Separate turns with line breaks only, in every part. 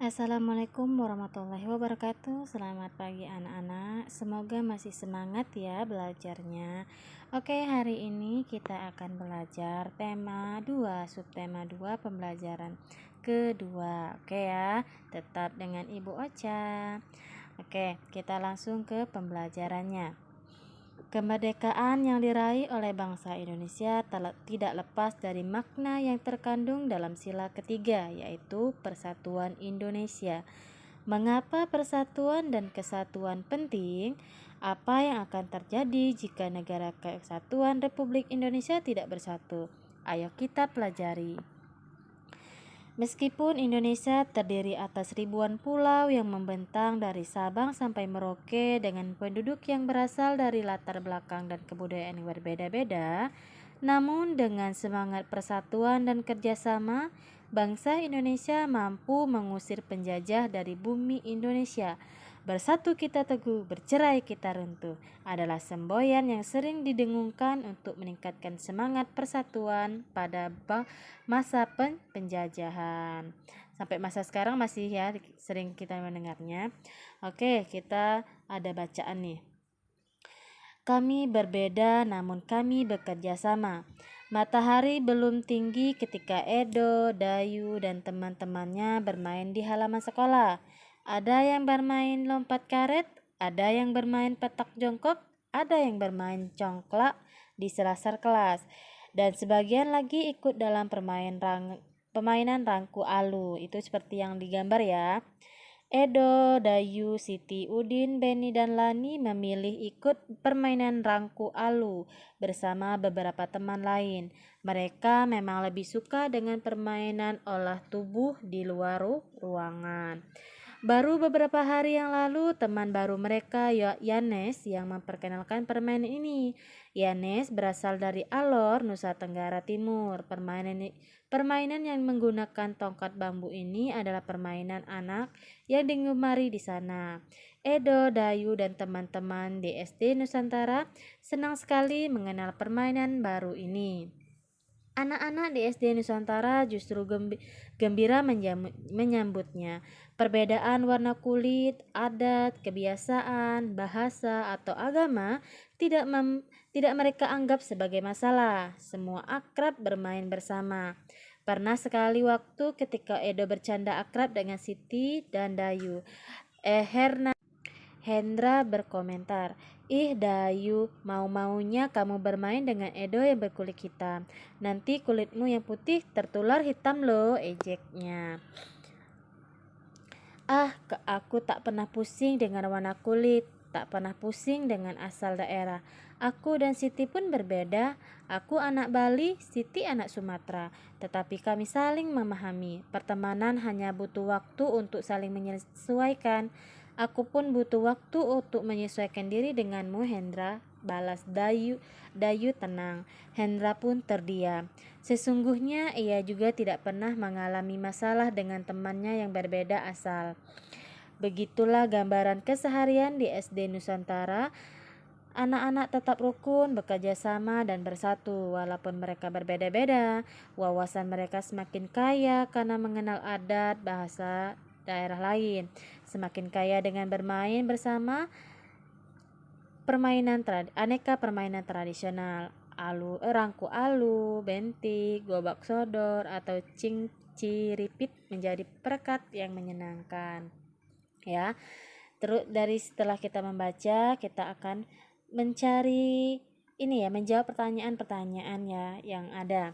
Assalamualaikum warahmatullahi wabarakatuh. Selamat pagi anak-anak. Semoga masih semangat ya belajarnya. Oke, hari ini kita akan belajar tema 2, subtema 2 pembelajaran kedua. Oke ya, tetap dengan Ibu Ocha. Oke, kita langsung ke pembelajarannya. Kemerdekaan yang diraih oleh bangsa Indonesia tidak lepas dari makna yang terkandung dalam sila ketiga, yaitu Persatuan Indonesia. Mengapa persatuan dan kesatuan penting? Apa yang akan terjadi jika negara kesatuan Republik Indonesia tidak bersatu? Ayo kita pelajari. Meskipun Indonesia terdiri atas ribuan pulau yang membentang dari Sabang sampai Merauke dengan penduduk yang berasal dari latar belakang dan kebudayaan yang berbeda-beda, namun dengan semangat persatuan dan kerjasama, bangsa Indonesia mampu mengusir penjajah dari bumi Indonesia. Bersatu kita teguh, bercerai kita runtuh adalah semboyan yang sering didengungkan untuk meningkatkan semangat persatuan pada masa penjajahan. Sampai masa sekarang masih ya sering kita mendengarnya. Oke, kita ada bacaan nih. Kami berbeda namun kami bekerja sama. Matahari belum tinggi ketika Edo, Dayu, dan teman-temannya bermain di halaman sekolah. Ada yang bermain lompat karet, ada yang bermain petak jongkok, ada yang bermain congklak di selasar kelas, dan sebagian lagi ikut dalam permainan rangku alu. Itu seperti yang digambar ya. Edo, Dayu, Siti, Udin, Beni, dan Lani memilih ikut permainan rangku alu bersama beberapa teman lain. Mereka memang lebih suka dengan permainan olah tubuh di luar ruangan. Baru beberapa hari yang lalu, teman baru mereka, Yanes, yang memperkenalkan permainan ini. Yanes berasal dari Alor, Nusa Tenggara Timur. Permainan yang menggunakan tongkat bambu ini adalah permainan anak yang digemari di sana. Edo, Dayu, dan teman-teman di SD Nusantara senang sekali mengenal permainan baru ini. Anak-anak di SD Nusantara justru gembira menyambutnya. Perbedaan warna kulit, adat, kebiasaan, bahasa, atau agama tidak mereka anggap sebagai masalah. Semua akrab bermain bersama. Pernah sekali waktu ketika Edo bercanda akrab dengan Siti dan Dayu, Hendra berkomentar, "Ih Dayu, mau-maunya kamu bermain dengan Edo yang berkulit hitam. Nanti kulitmu yang putih tertular hitam loh," ejeknya. Aku tak pernah pusing dengan warna kulit, tak pernah pusing dengan asal daerah. Aku dan Siti pun berbeda. Aku anak Bali, Siti anak Sumatera. Tetapi kami saling memahami. Pertemanan hanya butuh waktu untuk saling menyesuaikan. Aku pun butuh waktu untuk menyesuaikan diri denganmu, Hendra, balas Dayu. Dayu tenang. Hendra pun terdiam. Sesungguhnya ia juga tidak pernah mengalami masalah dengan temannya yang berbeda asal. Begitulah gambaran keseharian di SD Nusantara. Anak-anak tetap rukun, bekerja sama, dan bersatu. Walaupun mereka berbeda-beda, wawasan mereka semakin kaya karena mengenal adat, bahasa daerah lain. Semakin kaya dengan bermain bersama aneka permainan tradisional. Rangku alu, bentik, gobak sodor, atau cinciripit menjadi perekat yang menyenangkan. Ya, terus setelah kita membaca, kita akan mencari menjawab pertanyaan-pertanyaan ya yang ada.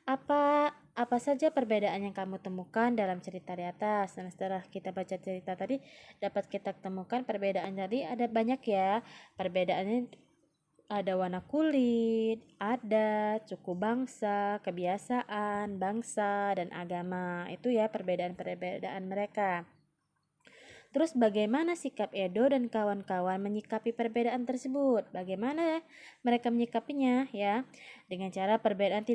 Apa saja perbedaan yang kamu temukan dalam cerita di atas? Dan setelah kita baca cerita tadi, dapat kita temukan perbedaan tadi ada banyak ya. Perbedaannya ada warna kulit, adat, suku bangsa, kebiasaan, bangsa, dan agama. Itu ya perbedaan-perbedaan mereka. Terus bagaimana sikap Edo dan kawan-kawan menyikapi perbedaan tersebut? Bagaimana mereka menyikapinya ya? Dengan cara perbedaan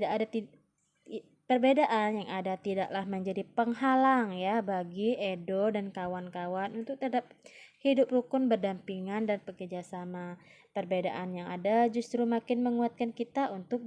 yang ada tidaklah menjadi penghalang ya bagi Edo dan kawan-kawan untuk tetap hidup rukun, berdampingan, dan bekerja sama. Perbedaan yang ada justru makin menguatkan kita untuk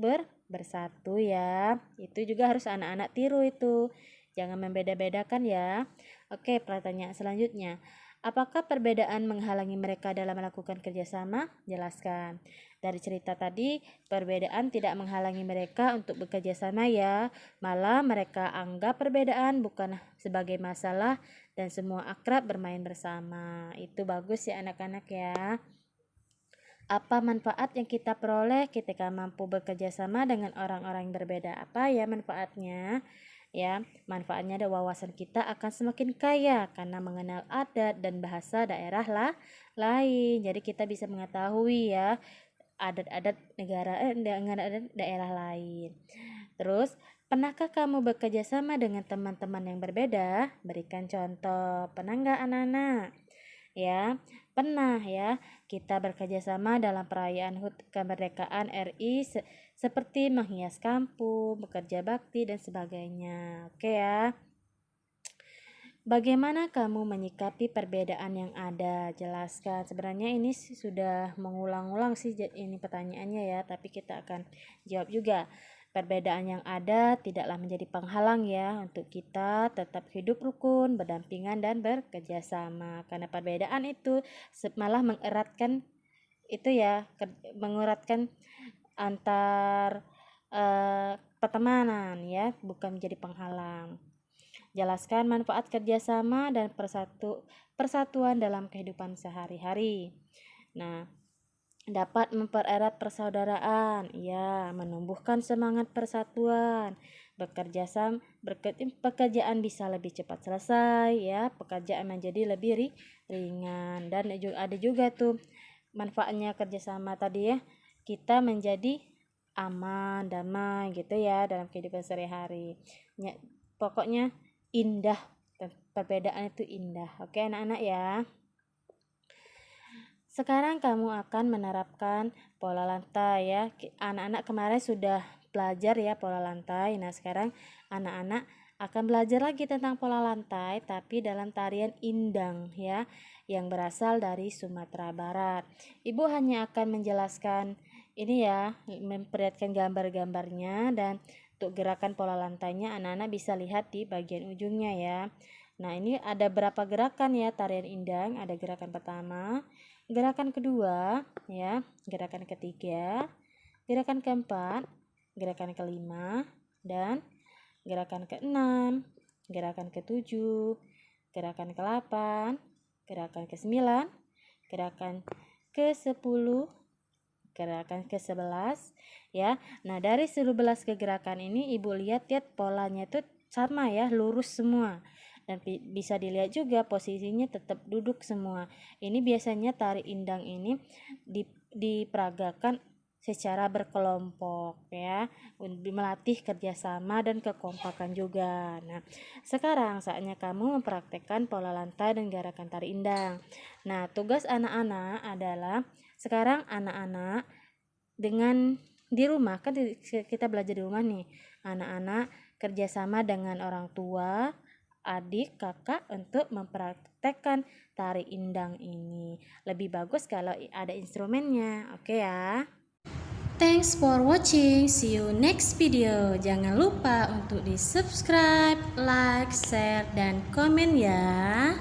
bersatu ya. Itu juga harus anak-anak tiru itu. Jangan membeda-bedakan ya. Oke, pertanyaan selanjutnya. Apakah perbedaan menghalangi mereka dalam melakukan kerjasama? Jelaskan. Dari cerita tadi, perbedaan tidak menghalangi mereka untuk bekerja sama ya. Malah mereka anggap perbedaan bukan sebagai masalah dan semua akrab bermain bersama. Itu bagus ya anak-anak ya. Apa manfaat yang kita peroleh ketika mampu bekerja sama dengan orang-orang yang berbeda? Apa ya manfaatnya? Ya, manfaatnya ada wawasan kita akan semakin kaya karena mengenal adat dan bahasa daerah lain. Jadi kita bisa mengetahui ya adat-adat negara dengan adat daerah lain. Terus, pernahkah kamu bekerja sama dengan teman-teman yang berbeda? Berikan contoh. Pernah nggak anak-anak? Ya, pernah ya. Kita bekerja sama dalam perayaan HUT kemerdekaan RI seperti menghias kampung, bekerja bakti dan sebagainya. Oke ya. Bagaimana kamu menyikapi perbedaan yang ada? Jelaskan. Sebenarnya ini sudah mengulang-ulang sih ini pertanyaannya ya, tapi kita akan jawab juga. Perbedaan yang ada tidaklah menjadi penghalang ya untuk kita tetap hidup rukun, berdampingan dan bekerja sama. Karena perbedaan itu malah mengeratkan itu ya, mengeratkan antar pertemanan ya, bukan menjadi penghalang. Jelaskan manfaat kerjasama dan persatuan dalam kehidupan sehari-hari. Nah, dapat mempererat persaudaraan, ya, menumbuhkan semangat persatuan, pekerjaan bisa lebih cepat selesai, ya, pekerjaan menjadi lebih ringan, dan ada juga tuh manfaatnya kerjasama tadi ya, kita menjadi aman, damai gitu ya dalam kehidupan sehari-hari. Pokoknya indah, perbedaan itu indah. Oke anak-anak ya. Sekarang kamu akan menerapkan pola lantai ya. Anak-anak kemarin sudah belajar ya pola lantai. Nah, sekarang anak-anak akan belajar lagi tentang pola lantai tapi dalam tarian indang ya, yang berasal dari Sumatera Barat. Ibu hanya akan menjelaskan ini ya, memperlihatkan gambar-gambarnya, dan untuk gerakan pola lantainya anak-anak bisa lihat di bagian ujungnya ya. Nah, ini ada berapa gerakan ya tarian indang? Ada gerakan pertama, gerakan kedua, ya, gerakan ketiga, gerakan keempat, gerakan kelima, dan gerakan keenam, gerakan ketujuh, gerakan ke-8, gerakan ke-9, gerakan ke-10, gerakan ke-11 ya. Nah, dari 11 gerakan ini Ibu lihat polanya itu sama ya, lurus semua. Dan bisa dilihat juga posisinya tetap duduk semua. Ini biasanya tari indang ini diperagakan secara berkelompok ya, melatih kerjasama dan kekompakan juga. Nah, sekarang saatnya kamu mempraktekkan pola lantai dan gerakan tari indang. Nah, tugas anak-anak adalah sekarang anak-anak dengan di rumah, kan kita belajar di rumah nih, anak-anak kerjasama dengan orang tua, adik, kakak untuk mempraktekkan tari indang ini. Lebih bagus kalau ada instrumennya. Oke ya. Thanks for watching. See you next video. Jangan lupa untuk di subscribe, like, share, dan komen ya.